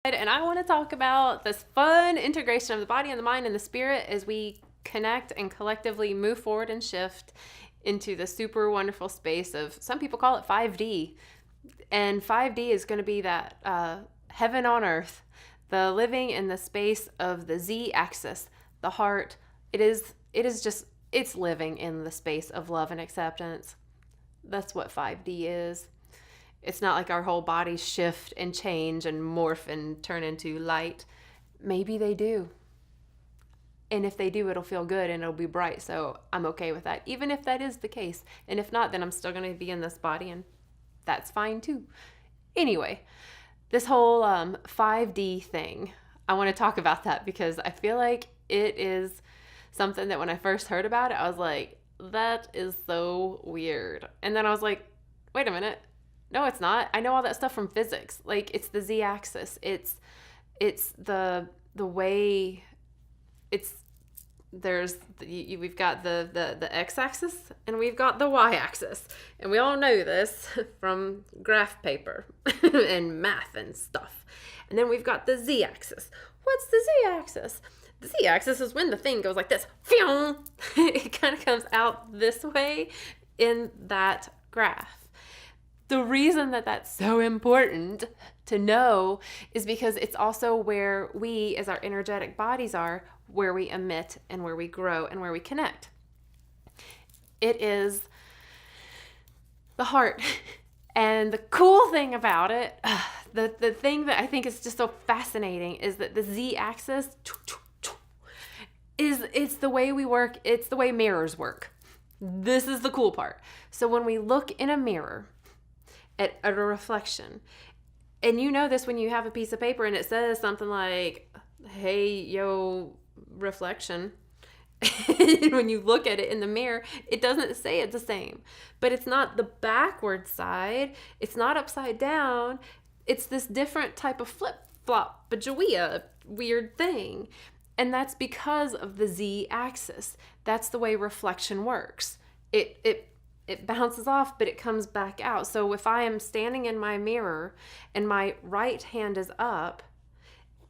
And I want to talk about this fun integration of the body and the mind and the spirit as we connect and collectively move forward and shift into the super wonderful space of, some people call it 5D. And 5D is going to be that heaven on earth, the living in the space of the Z axis, the heart. It's living in the space of love and acceptance. That's what 5D is. It's not like our whole bodies shift and change and morph and turn into light. Maybe they do. And if they do, it'll feel good and it'll be bright. So I'm okay with that, even if that is the case. And if not, then I'm still going to be in this body, and that's fine too. Anyway, this whole 5D thing, I want to talk about that because I feel like it is something that when I first heard about it, I was like, that is so weird. And then I was like, wait a minute. No, it's not. I know all that stuff from physics. Like, it's the Z-axis. It's the way it's we've got the x-axis and we've got the y-axis, and we all know this from graph paper and math and stuff. And then we've got the z-axis. What's the z-axis? The z-axis is when the thing goes like this. It kind of comes out this way in that graph. The reason that that's so important to know is because it's also where we, as our energetic bodies are, where we emit and where we grow and where we connect. It is the heart. And the cool thing about it, the thing that I think is just so fascinating is that the Z-axis it's the way we work. It's the way mirrors work. This is the cool part. So when we look in a mirror, at a reflection. And you know this when you have a piece of paper and it says something like, hey, yo, reflection. When you look at it in the mirror, it doesn't say it the same. But it's not the backward side. It's not upside down. It's this different type of flip-flop, bajawea, weird thing. And that's because of the Z-axis. That's the way reflection works. It bounces off, but it comes back out. So if I am standing in my mirror and my right hand is up,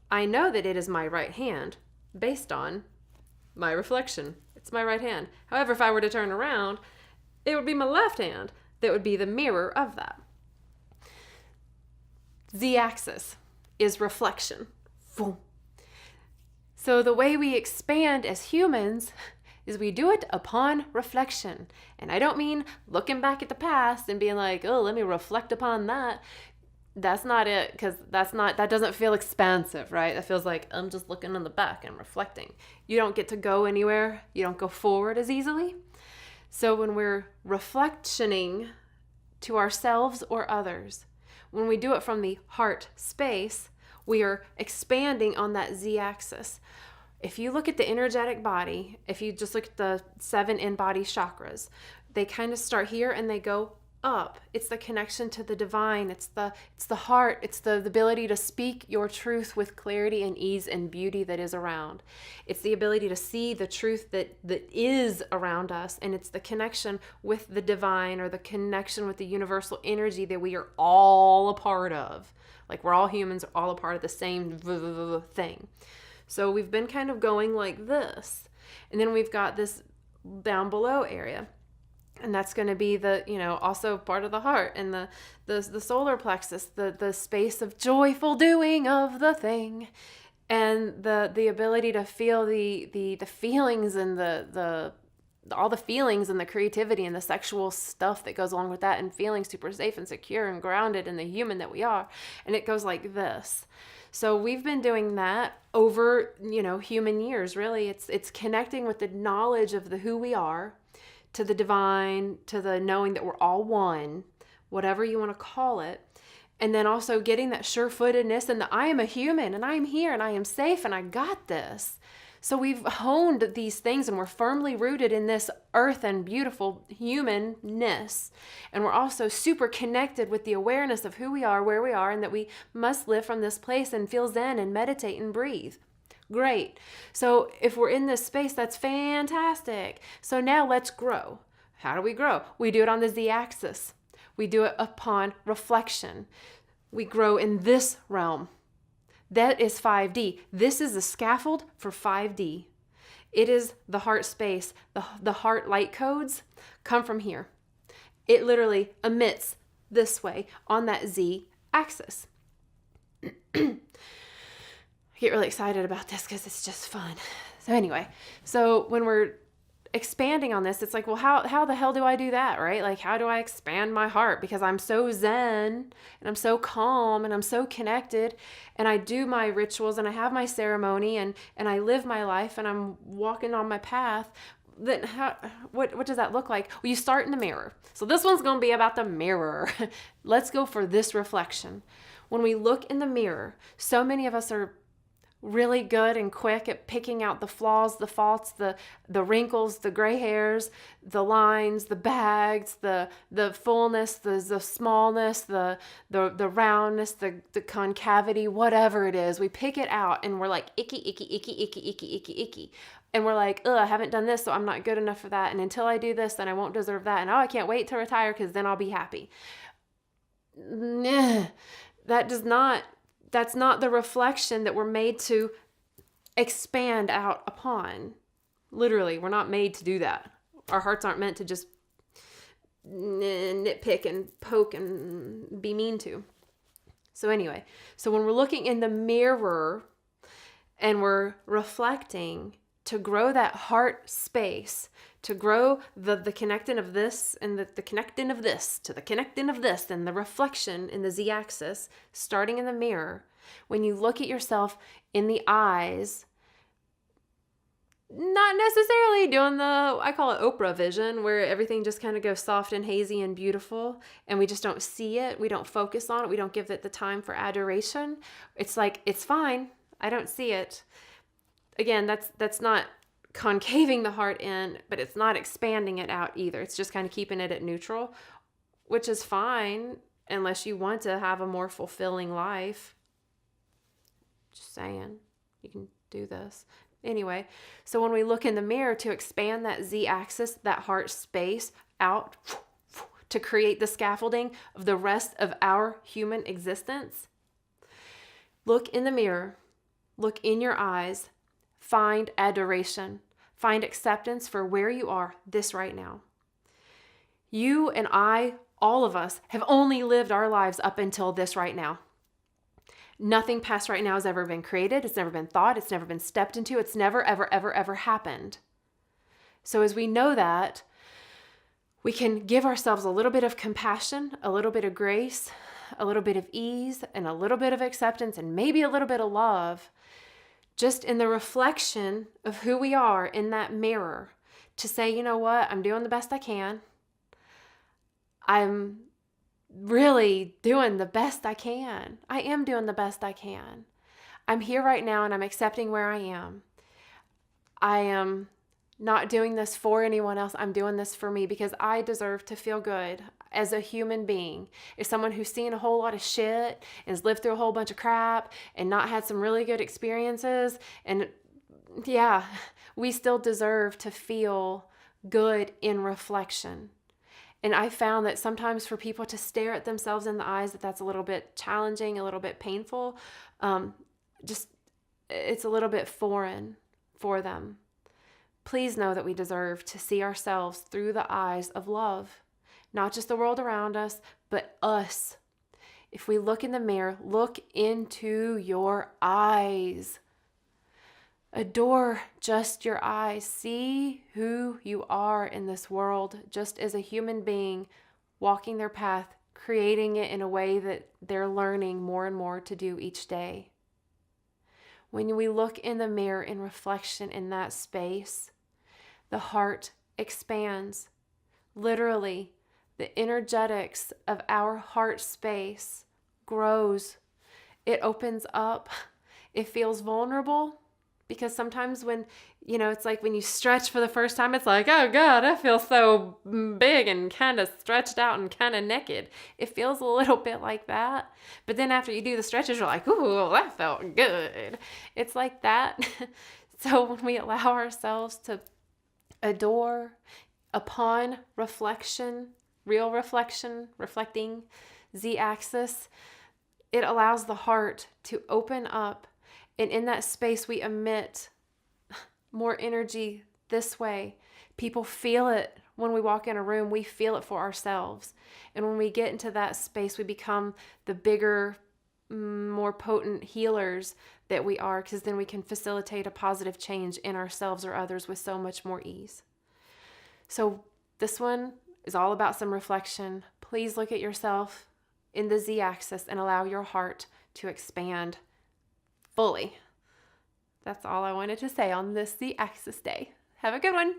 I know that it is my right hand based on my reflection. It's my right hand. However, if I were to turn around, it would be my left hand that would be the mirror of that. Z-axis is reflection. So the way we expand as humans is we do it upon reflection. And I don't mean looking back at the past and being like, oh, let me reflect upon that. That's not it, because that doesn't feel expansive, right? That feels like I'm just looking in the back and reflecting. You don't get to go anywhere. You don't go forward as easily. So when we're reflectioning to ourselves or others, when we do it from the heart space, we are expanding on that Z-axis. If you look at the energetic body, if you just look at the 7 in-body chakras, they kind of start here and they go up. It's the connection to the divine. It's the heart. It's the ability to speak your truth with clarity and ease and beauty that is around. It's the ability to see the truth that is around us, and it's the connection with the divine, or the connection with the universal energy that we are all a part of. Like, we're all humans, all a part of the same thing. So we've been kind of going like this. And then we've got this down below area. And that's going to be the, also part of the heart and the solar plexus, the space of joyful doing of the thing. And the ability to feel the feelings and all the feelings and the creativity and the sexual stuff that goes along with that, and feeling super safe and secure and grounded in the human that we are. And it goes like this. So we've been doing that over, human years, really. It's connecting with the knowledge of the who we are, to the divine, to the knowing that we're all one, whatever you want to call it. And then also getting that sure-footedness and the I am a human and I am here and I am safe and I got this. So we've honed these things and we're firmly rooted in this earth and beautiful humanness. And we're also super connected with the awareness of who we are, where we are, and that we must live from this place and feel zen and meditate and breathe. Great. So if we're in this space, that's fantastic. So now let's grow. How do we grow? We do it on the Z-axis. We do it upon reflection. We grow in this realm. That is 5D. This is the scaffold for 5D. It is the heart space. The heart light codes come from here. It literally emits this way on that Z axis. I get really excited about this because it's just fun. So anyway, so when we're expanding on this, it's like, well, how the hell do I do that, right? Like, how do I expand my heart? Because I'm so zen and I'm so calm and I'm so connected, and I do my rituals and I have my ceremony and I live my life and I'm walking on my path. Then what does that look like? Well, you start in the mirror. So this one's going to be about the mirror. Let's go for this reflection. When we look in the mirror, so many of us are really good and quick at picking out the flaws, the faults, the wrinkles, the gray hairs, the lines, the bags, the fullness, the smallness, the roundness, the concavity, whatever it is. We pick it out and we're like, icky, icky, icky, icky, icky, icky, icky. And we're like, I haven't done this, so I'm not good enough for that. And until I do this, then I won't deserve that. And I can't wait to retire because then I'll be happy. That's not the reflection that we're made to expand out upon. Literally, we're not made to do that. Our hearts aren't meant to just nitpick and poke and be mean to. So anyway, so when we're looking in the mirror and we're reflecting to grow that heart space, to grow the connecting of this and the connecting of this to the connecting of this and the reflection in the Z-axis, starting in the mirror, when you look at yourself in the eyes, not necessarily doing I call it Oprah vision, where everything just kind of goes soft and hazy and beautiful, and we just don't see it. We don't focus on it. We don't give it the time for adoration. It's like, it's fine. I don't see it. Again, that's not concaving the heart in, but it's not expanding it out either. It's just kind of keeping it at neutral, which is fine unless you want to have a more fulfilling life. Just saying, you can do this. Anyway, so when we look in the mirror to expand that Z-axis, that heart space out to create the scaffolding of the rest of our human existence, look in the mirror, look in your eyes, find adoration, find acceptance for where you are this right now. You and I, all of us, have only lived our lives up until this right now. Nothing past right now has ever been created. It's never been thought. It's never been stepped into. It's never, ever, ever, ever happened. So as we know that, we can give ourselves a little bit of compassion, a little bit of grace, a little bit of ease, and a little bit of acceptance, and maybe a little bit of love, just in the reflection of who we are in that mirror, to say, you know what, I'm doing the best I can. I'm really doing the best I can. I am doing the best I can. I'm here right now and I'm accepting where I am. I am not doing this for anyone else. I'm doing this for me because I deserve to feel good as a human being. As someone who's seen a whole lot of shit and has lived through a whole bunch of crap and not had some really good experiences. And yeah, we still deserve to feel good in reflection. And I found that sometimes for people to stare at themselves in the eyes, that's a little bit challenging, a little bit painful. It's a little bit foreign for them. Please know that we deserve to see ourselves through the eyes of love. Not just the world around us, but us. If we look in the mirror, look into your eyes. Adore just your eyes. See who you are in this world, just as a human being walking their path, creating it in a way that they're learning more and more to do each day. When we look in the mirror in reflection in that space, the heart expands. Literally, the energetics of our heart space grows. It opens up. It feels vulnerable. Because sometimes when, it's like when you stretch for the first time, it's like, oh God, I feel so big and kind of stretched out and kind of naked. It feels a little bit like that. But then after you do the stretches, you're like, ooh, that felt good. It's like that. So when we allow ourselves to adore upon reflection, real reflection, reflecting Z-axis, it allows the heart to open up. And in that space, we emit more energy this way. People feel it when we walk in a room. We feel it for ourselves. And when we get into that space, we become the bigger, more potent healers that we are, because then we can facilitate a positive change in ourselves or others with so much more ease. So this one is all about some reflection. Please look at yourself in the Z-axis and allow your heart to expand fully. That's all I wanted to say on this Z-axis day. Have a good one.